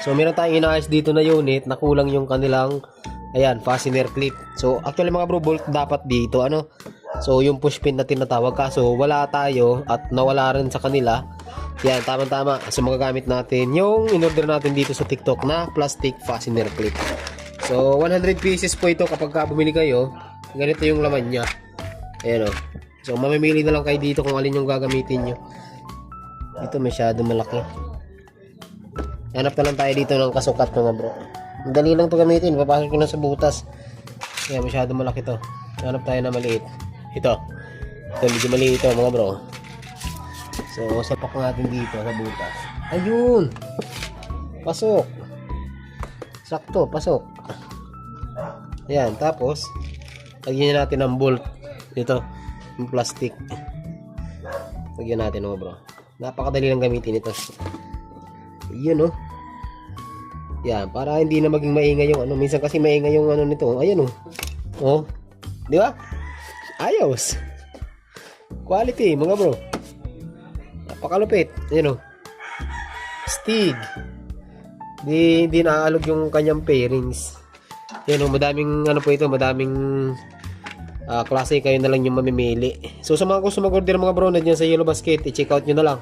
So meron tayong inaayos dito na unit na kulang yung kanilang ayan, fastener clip. So actually mga bro, bolt dapat dito ano. So yung push pin na tinatawag, kaso wala tayo at nawala rin sa kanila. Yan, tama-tama. So magagamit natin yung in-order natin dito sa TikTok na plastic fastener clip. So 100 pieces po ito kapag bumili kayo. Ganito yung laman niya. Ayan o. So mamimili na lang kayo dito kung alin yung gagamitin nyo. Ito masyado malaki. Hanap na lang tayo dito ng kasukat mga bro. Dali lang to gamitin. Papasok ko na sa butas. Kaya masyado malaki to. Hanap tayo na maliit. Ito medyo maliit ito mga bro. So sapak natin dito sa butas. Ayun. Pasok. Sakto, pasok. Ayan, tapos lagyan natin ng bolt. Ito, yung plastic. Lagyan natin mga bro. Napakadali lang gamitin ito. Ayun oh. Yan, para hindi na maging maingay yung ano. Minsan kasi maingay yung ano nito. Ayan oh. Oh. Di ba? Ayos. Quality, mga bro. Napakalupit. Ayan oh. Stig. Di naaalog yung kanyang pairings. Ayan oh, madaming ano po ito, madaming klase, kayo na lang yung mamimili. So sa mga gusto mag-order mga bro, nandiyan sa Yellow Basket, i-check out nyo na lang.